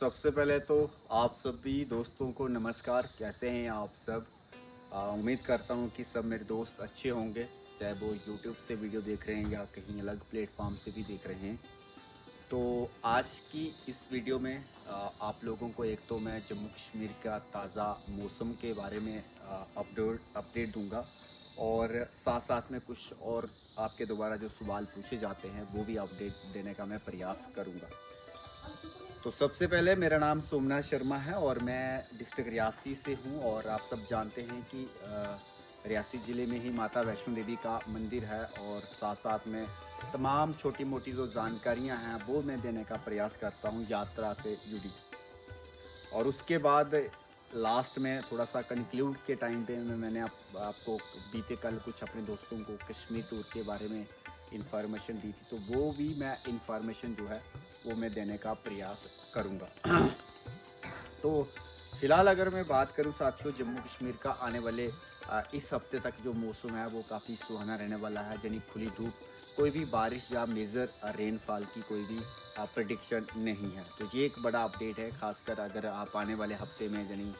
सबसे पहले तो आप सभी दोस्तों को नमस्कार। कैसे हैं आप सब? उम्मीद करता हूं कि सब मेरे दोस्त अच्छे होंगे, चाहे वो यूट्यूब से वीडियो देख रहे हैं या कहीं अलग प्लेटफॉर्म से भी देख रहे हैं। तो आज की इस वीडियो में आप लोगों को एक तो मैं जम्मू कश्मीर का ताज़ा मौसम के बारे में अपडेट दूंगा, और साथ साथ में कुछ और आपके दोबारा जो सवाल पूछे जाते हैं वो भी अपडेट देने का मैं प्रयास करूंगा। तो सबसे पहले मेरा नाम सोमनाथ शर्मा है और मैं डिस्ट्रिक्ट रियासी से हूँ। और आप सब जानते हैं कि रियासी ज़िले में ही माता वैष्णो देवी का मंदिर है, और साथ साथ में तमाम छोटी मोटी जो जानकारियाँ हैं वो मैं देने का प्रयास करता हूँ यात्रा से जुड़ी। और उसके बाद लास्ट में थोड़ा सा कंक्लूड के टाइम पे मैंने आपको बीते कल कुछ अपने दोस्तों को कश्मीर टूर के बारे में इंफॉर्मेशन दी थी, तो वो भी मैं इंफॉर्मेशन जो है वो मैं देने का प्रयास करूँगा। तो फिलहाल अगर मैं बात करूं साथियों, जम्मू कश्मीर का आने वाले इस हफ्ते तक जो मौसम है वो काफ़ी सुहाना रहने वाला है। यानी खुली धूप, कोई भी बारिश या मेजर रेनफॉल की कोई भी प्रेडिक्शन नहीं है। तो ये एक बड़ा अपडेट है, खासकर अगर आप आने वाले हफ्ते में यानी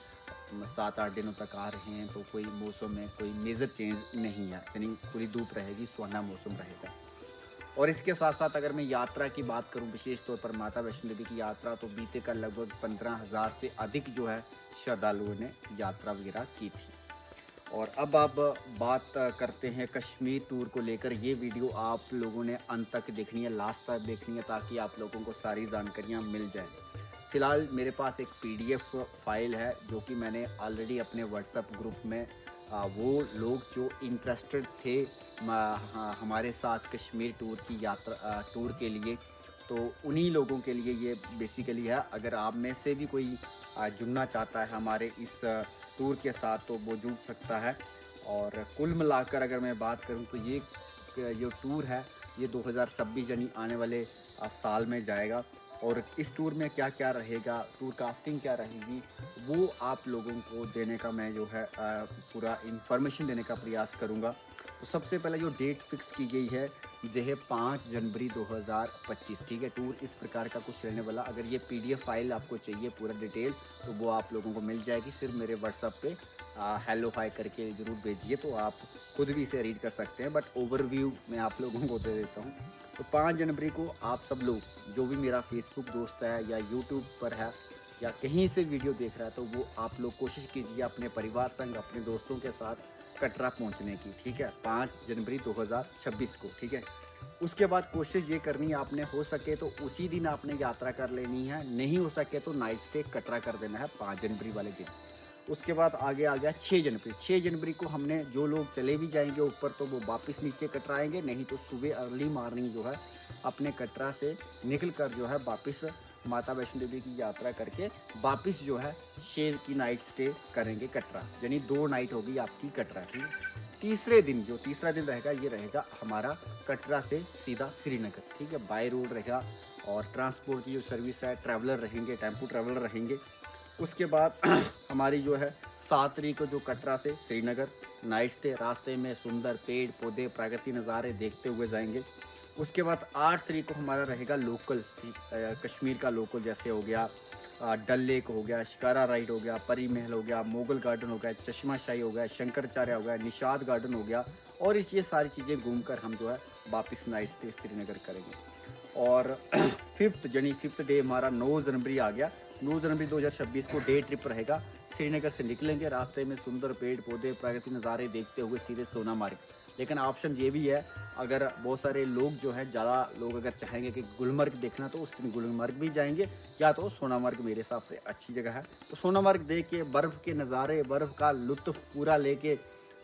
7-8 दिनों तक आ रहे हैं तो कोई मौसम में कोई मेजर चेंज नहीं है। यानी खुली धूप रहेगी, सुहाना मौसम रहेगा। और इसके साथ साथ अगर मैं यात्रा की बात करूं, विशेष तौर पर माता वैष्णो देवी की यात्रा, तो बीते कल लगभग 15,000 से अधिक जो है श्रद्धालुओं ने यात्रा वगैरह की थी। और अब आप बात करते हैं कश्मीर टूर को लेकर। ये वीडियो आप लोगों ने अंत तक देखनी है, लास्ट तक देखनी है, ताकि आप लोगों को सारी जानकारियाँ मिल जाएं। फिलहाल मेरे पास एक पीडीएफ फाइल है जो कि मैंने ऑलरेडी अपने व्हाट्सएप ग्रुप में वो लोग जो इंटरेस्टेड थे हमारे साथ कश्मीर टूर की यात्रा टूर के लिए, तो उन्हीं लोगों के लिए ये बेसिकली है। अगर आप में से भी कोई जुड़ना चाहता है हमारे इस टूर के साथ तो वो जुड़ सकता है। और कुल मिलाकर अगर मैं बात करूं तो ये जो टूर है ये 2026 यानी आने वाले साल में जाएगा। और इस टूर में क्या क्या रहेगा, टूर कास्टिंग क्या रहेगी, वो आप लोगों को देने का मैं जो है पूरा इंफॉर्मेशन देने का प्रयास करूँगा। तो सबसे पहले जो डेट फिक्स की गई है ये है 5 जनवरी 2025। ठीक है, टूर इस प्रकार का कुछ रहने वाला। अगर ये पीडीएफ फाइल आपको चाहिए पूरा डिटेल तो वो आप लोगों को मिल जाएगी। सिर्फ मेरे व्हाट्सएप पे हेलो हाई करके ज़रूर भेजिए, तो आप खुद भी इसे रीड कर सकते हैं, बट ओवरव्यू मैं आप लोगों को दे देता हूँ। तो 5 जनवरी को आप सब लोग जो भी मेरा फेसबुक दोस्त है या यूट्यूब पर है या कहीं से वीडियो देख रहा है, तो वो आप लोग कोशिश कीजिए अपने परिवार संग अपने दोस्तों के साथ कटरा पहुंचने की। ठीक है, 5 जनवरी 2026 को। ठीक है, उसके बाद कोशिश ये करनी है आपने, हो सके तो उसी दिन आपने यात्रा कर लेनी है, नहीं हो सके तो नाइट स्टे कटरा कर देना है 5 जनवरी वाले दिन। उसके बाद आगे आ गया 6 जनवरी। 6 जनवरी को हमने जो लोग चले भी जाएंगे ऊपर तो वो वापस नीचे कटराएंगे, नहीं तो सुबह अर्ली मॉर्निंग जो है अपने कटरा से निकल कर जो है वापस माता वैष्णो देवी की यात्रा करके वापस जो है शेर की नाइट स्टे करेंगे कटरा। यानी 2 नाइट होगी आपकी कटरा की। तीसरे दिन जो तीसरा दिन रहेगा ये रहेगा हमारा कटरा से सीधा श्रीनगर। ठीक है, बाय रोड रहेगा। और ट्रांसपोर्ट की जो सर्विस है, ट्रैवलर रहेंगे, टेम्पो ट्रैवलर रहेंगे। उसके बाद हमारी जो है 7 तारीख को जो कटरा से श्रीनगर नाइट स्टे, रास्ते में सुंदर पेड़ पौधे प्राकृतिक नज़ारे देखते हुए जाएंगे। उसके बाद 8 तारीख को हमारा रहेगा लोकल कश्मीर का लोकल, जैसे हो गया डल लेक हो गया, शिकारा राइड हो गया, परी महल हो गया, मुगल गार्डन हो गया, चश्मा शाही हो गया, शंकराचार्य हो गया, निषाद गार्डन हो गया। और ये सारी चीज़ें घूमकर हम जो है वापस नाइट स्टे श्रीनगर करेंगे। और फिफ्थ डे हमारा 9 जनवरी आ गया। 9 जनवरी 2026 को डे ट्रिप रहेगा। श्रीनगर से निकलेंगे, रास्ते में सुंदर पेड़ पौधे प्राकृतिक नज़ारे देखते हुए सीधे सोनामार्ग। लेकिन ऑप्शन ये भी है, अगर बहुत सारे लोग जो है ज़्यादा लोग अगर चाहेंगे कि गुलमर्ग देखना तो उस दिन गुलमर्ग भी जाएंगे, या तो सोनामार्ग मेरे हिसाब से अच्छी जगह है। तो सोनामार्ग देख के बर्फ़ के नज़ारे, बर्फ़ का लुत्फ़ पूरा लेके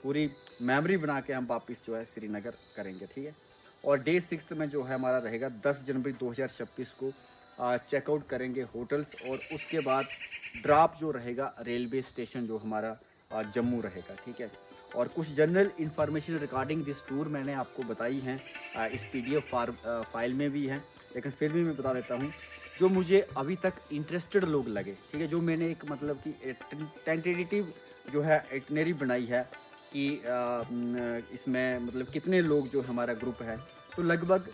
पूरी मेमोरी बना के हम वापस जो है श्रीनगर करेंगे। ठीक है, और डे 6 में जो है हमारा रहेगा 10 जनवरी 2026 को चेकआउट करेंगे होटल्स। और उसके बाद ड्रॉप जो रहेगा रेलवे स्टेशन जो हमारा जम्मू रहेगा। ठीक है, और कुछ general information regarding this tour मैंने आपको बताई हैं, इस पीडीएफ फाइल में भी हैं, लेकिन फिर भी मैं बता देता हूँ जो मुझे अभी तक इंटरेस्टेड लोग लगे। ठीक है, जो मैंने एक मतलब कि टेंटेटिव जो है इटनरी बनाई है कि इसमें मतलब कितने लोग जो हमारा ग्रुप है, तो लगभग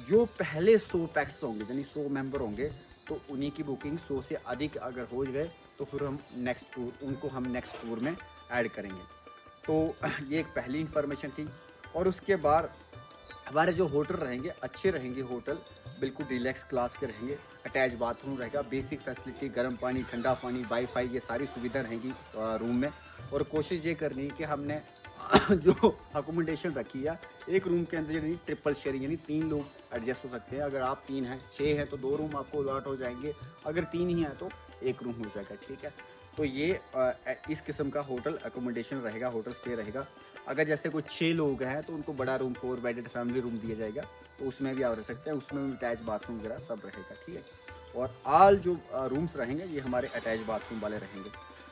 जो पहले 100 पैक्स होंगे यानी 100 मेंबर होंगे तो उन्हीं की बुकिंग 100 से अधिक अगर हो गए तो फिर हम नेक्स्ट टूर में ऐड करेंगे। तो ये एक पहली इन्फॉर्मेशन थी। और उसके बाद हमारे जो होटल रहेंगे अच्छे रहेंगे, होटल बिल्कुल रिलैक्स क्लास के रहेंगे, अटैच बाथरूम रहेगा, बेसिक फैसिलिटी, गर्म पानी, ठंडा पानी, वाईफाई, ये सारी सुविधा रहेंगी रूम में। और कोशिश ये करनी है कि हमने जो अकोमोडेशन रखी है एक रूम के अंदर यानी ट्रिपल शेयरिंग, यानी 3 लोग एडजस्ट हो सकते हैं। अगर आप 3 हैं, 6 हैं तो 2 रूम आपको अलॉट हो जाएंगे, अगर 3 ही हैं तो 1 रूम हो जाएगा, ठीक है। तो ये इस किस्म का होटल अकोमोडेशन रहेगा, होटल स्टे रहेगा। अगर जैसे कोई 6 लोग हैं तो उनको बड़ा रूम 4 बेडेड फैमिली रूम दिया जाएगा, तो उसमें भी आप रह सकते हैं, उसमें भी अटैच बाथरूम वगैरह सब रहेगा, ठीक है। और ऑल जो रूम्स रहेंगे ये हमारे अटैच बाथरूम वाले रहेंगे।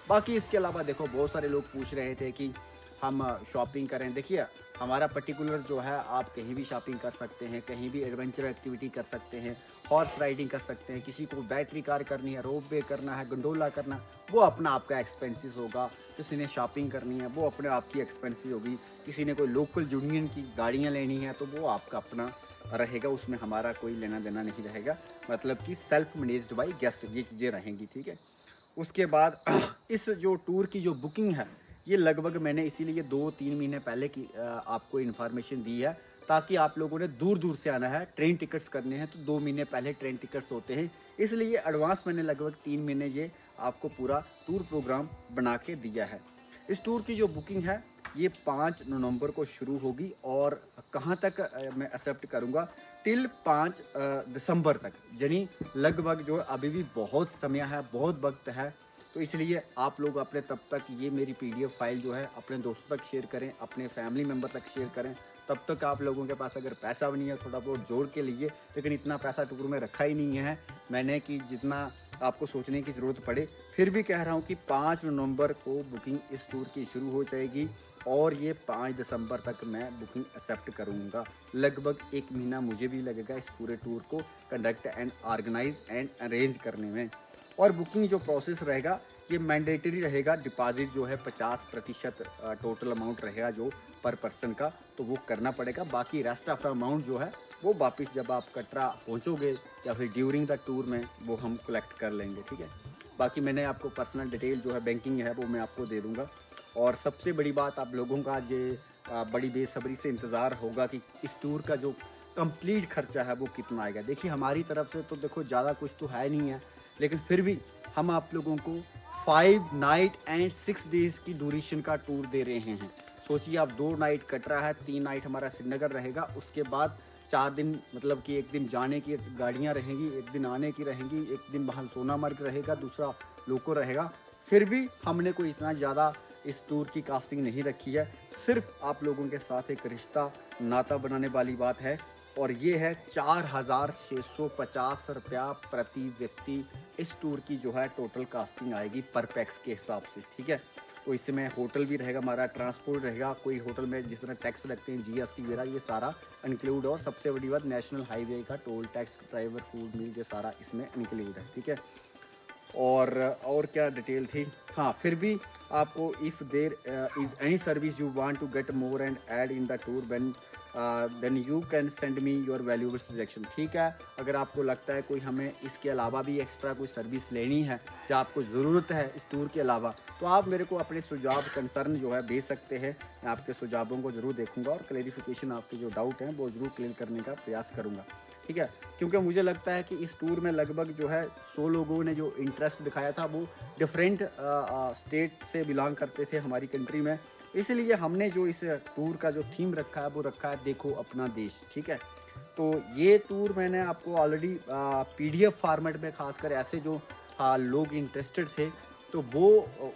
बाकी इसके अलावा देखो बहुत सारे लोग पूछ रहे थे कि हम शॉपिंग करें। देखिए हमारा पर्टिकुलर जो है, आप कहीं भी शॉपिंग कर सकते हैं, कहीं भी एडवेंचर एक्टिविटी कर सकते हैं, हॉर्स राइडिंग कर सकते हैं, किसी को बैटरी कार करनी है, रोप वे करना है, गंडोला करना है, वो अपना आपका एक्सपेंसेस होगा। किसी ने शॉपिंग करनी है वो अपने आपकी एक्सपेंसिस होगी। किसी ने कोई लोकल यूनियन की गाड़ियाँ लेनी है तो वो आपका अपना रहेगा, उसमें हमारा कोई लेना देना नहीं रहेगा। मतलब कि सेल्फ मैनेज्ड बाई गेस्ट ये चीज़ें रहेंगी, ठीक है। उसके बाद इस जो टूर की जो बुकिंग है ये लगभग मैंने इसीलिए 2-3 महीने पहले की आपको इन्फॉर्मेशन दी है, ताकि आप लोगों ने दूर दूर से आना है, ट्रेन टिकट्स करने हैं तो 2 महीने पहले ट्रेन टिकट्स होते हैं, इसलिए एडवांस मैंने लगभग 3 महीने ये आपको पूरा टूर प्रोग्राम बना के दिया है। इस टूर की जो बुकिंग है ये 5 नवंबर को शुरू होगी और कहाँ तक मैं एक्सेप्ट करूँगा, टिल 5 दिसंबर तक, यानी लगभग जो अभी भी बहुत समय है, बहुत वक्त है। तो इसलिए आप लोग अपने तब तक ये मेरी PDF फाइल जो है अपने दोस्तों तक शेयर करें, अपने फैमिली मेम्बर तक शेयर करें। तब तक आप लोगों के पास अगर पैसा भी नहीं है, थोड़ा बहुत जोड़ के लिए, लेकिन इतना पैसा टूर में रखा ही नहीं है मैंने कि जितना आपको सोचने की ज़रूरत पड़े। फिर भी कह रहा हूँ कि 5 नवंबर को बुकिंग इस टूर की शुरू हो जाएगी और ये 5 दिसंबर तक मैं बुकिंग एक्सेप्ट करूँगा। लगभग 1 महीना मुझे भी लगेगा इस पूरे टूर को conduct and organise and arrange करने में। और बुकिंग जो प्रोसेस रहेगा ये मैंडेटरी रहेगा। डिपॉजिट जो है 50% टोटल अमाउंट रहेगा जो पर पर्सन का, तो वो करना पड़ेगा। बाकी रेस्ट ऑफ द अमाउंट जो है वो वापस जब आप कटरा पहुंचोगे या फिर ड्यूरिंग द टूर में वो हम कलेक्ट कर लेंगे, ठीक है। बाकी मैंने आपको पर्सनल डिटेल जो है बैंकिंग है वो मैं आपको दे दूँगा। और सबसे बड़ी बात, आप लोगों का ये बड़ी बेसब्री से इंतज़ार होगा कि इस टूर का जो कंप्लीट खर्चा है वो कितना आएगा। देखिए हमारी तरफ से तो देखो ज़्यादा कुछ तो है नहीं है, लेकिन फिर भी हम आप लोगों को 5 नाइट एंड 6 डेज़ की ड्यूरेशन का टूर दे रहे हैं। सोचिए आप 2 नाइट कटरा है, 3 नाइट हमारा श्रीनगर रहेगा, उसके बाद 4 दिन मतलब कि 1 दिन जाने की गाड़ियाँ रहेंगी, 1 दिन आने की रहेंगी, 1 दिन वहाँ सोनामर्ग रहेगा, दूसरा लोको रहेगा। फिर भी हमने कोई इतना ज़्यादा इस टूर की कास्टिंग नहीं रखी है, सिर्फ आप लोगों के साथ एक रिश्ता नाता बनाने वाली बात है। और ये है 4,650 रुपया प्रति व्यक्ति इस टूर की जो है टोटल कास्टिंग आएगी पर पैक्स के हिसाब से, ठीक है। तो इसमें होटल भी रहेगा, हमारा ट्रांसपोर्ट रहेगा, कोई होटल में जिस तरह टैक्स लगते हैं GST वगैरह ये सारा इंक्लूड। और सबसे बड़ी बात नेशनल हाईवे का टोल टैक्स, ड्राइवर फूड मील, ये सारा इसमें इंक्लूड है, ठीक है। और क्या डिटेल थी, हाँ फिर भी आपको if there is any service you want to get more and add in the tour then you can send me your valuable suggestion, ठीक है। अगर आपको लगता है कोई हमें इसके अलावा भी एक्स्ट्रा कोई सर्विस लेनी है या आपको ज़रूरत है इस टूर के अलावा, तो आप मेरे को अपने सुझाव कंसर्न जो है भेज सकते हैं। मैं आपके सुझावों को ज़रूर देखूंगा और क्लेरिफिकेशन, आपके जो डाउट हैं वो ज़रूर क्लियर करने का प्रयास करूँगा, ठीक है। क्योंकि मुझे लगता है कि इस टूर में लगभग जो है 100 लोगों ने जो इंटरेस्ट दिखाया था वो डिफरेंट स्टेट से बिलोंग करते थे हमारी कंट्री में। इसलिए हमने जो इस टूर का जो थीम रखा है वो रखा है देखो अपना देश, ठीक है। तो ये टूर मैंने आपको ऑलरेडी PDF फॉर्मेट में, खासकर ऐसे जो लोग इंटरेस्टेड थे तो वो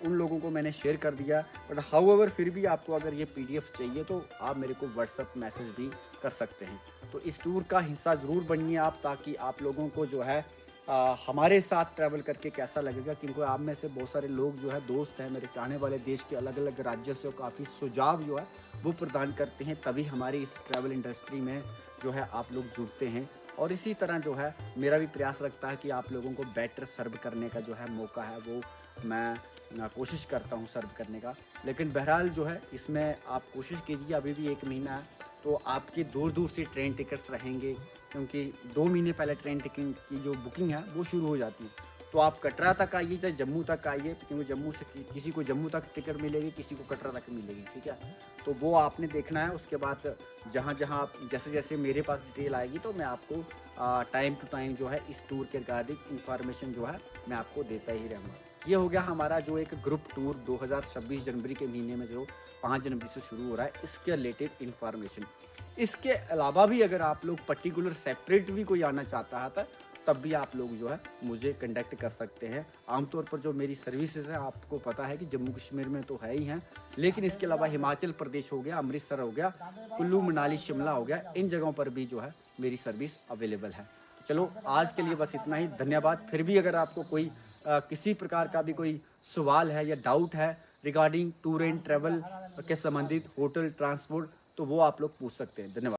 उन लोगों को मैंने शेयर कर दिया। बट हाउएवर फिर भी आपको अगर ये PDF चाहिए तो आप मेरे को व्हाट्सएप मैसेज भी कर सकते हैं। तो इस टूर का हिस्सा ज़रूर बनिए आप, ताकि आप लोगों को जो है हमारे साथ ट्रैवल करके कैसा लगेगा। क्योंकि आप में से बहुत सारे लोग जो है दोस्त हैं मेरे चाहने वाले, देश के अलग अलग राज्यों से काफ़ी सुझाव जो है वो प्रदान करते हैं, तभी हमारी इस ट्रैवल इंडस्ट्री में जो है आप लोग जुड़ते हैं। और इसी तरह जो है मेरा भी प्रयास रखता है कि आप लोगों को बेटर सर्व करने का जो है मौका है वो मैं कोशिश करता हूँ सर्व करने का। लेकिन बहरहाल जो है इसमें आप कोशिश कीजिए, अभी भी 1 महीना है तो आपके दूर दूर से ट्रेन टिकट्स रहेंगे, क्योंकि 2 महीने पहले ट्रेन टिकट की जो बुकिंग है वो शुरू हो जाती है। तो आप कटरा तक आइए चाहे जम्मू तक आइए, क्योंकि जम्मू से किसी को जम्मू तक टिकट मिलेगी, किसी को कटरा तक मिलेगी, ठीक है। तो वो आपने देखना है। उसके बाद जहाँ जहाँ आप जैसे जैसे मेरे पास डिटेल आएगी तो मैं आपको टाइम टू टाइम जो है इस टूर के रिगार्डिंग इंफॉर्मेशन जो है मैं आपको देता ही रहूँगा। ये हो गया हमारा जो एक ग्रुप टूर 2026 जनवरी के महीने में जो 5 जनवरी से शुरू हो रहा है, इसके रिलेटेड इंफॉर्मेशन। इसके अलावा भी अगर आप लोग पर्टिकुलर सेपरेट भी कोई आना चाहता है तब भी आप लोग जो है मुझे कांटेक्ट कर सकते हैं। आमतौर पर जो मेरी सर्विसेज है आपको पता है कि जम्मू कश्मीर में तो है ही हैं, लेकिन इसके अलावा हिमाचल प्रदेश हो गया, अमृतसर हो गया, कुल्लू मनाली शिमला हो गया, इन जगहों पर भी जो है मेरी सर्विस अवेलेबल है। तो चलो आज के लिए बस इतना ही, धन्यवाद। फिर भी अगर आपको कोई किसी प्रकार का भी कोई सवाल है या डाउट है रिगार्डिंग टूर एंड ट्रैवल के संबंधित होटल ट्रांसपोर्ट, तो वो आप लोग पूछ सकते हैं। धन्यवाद।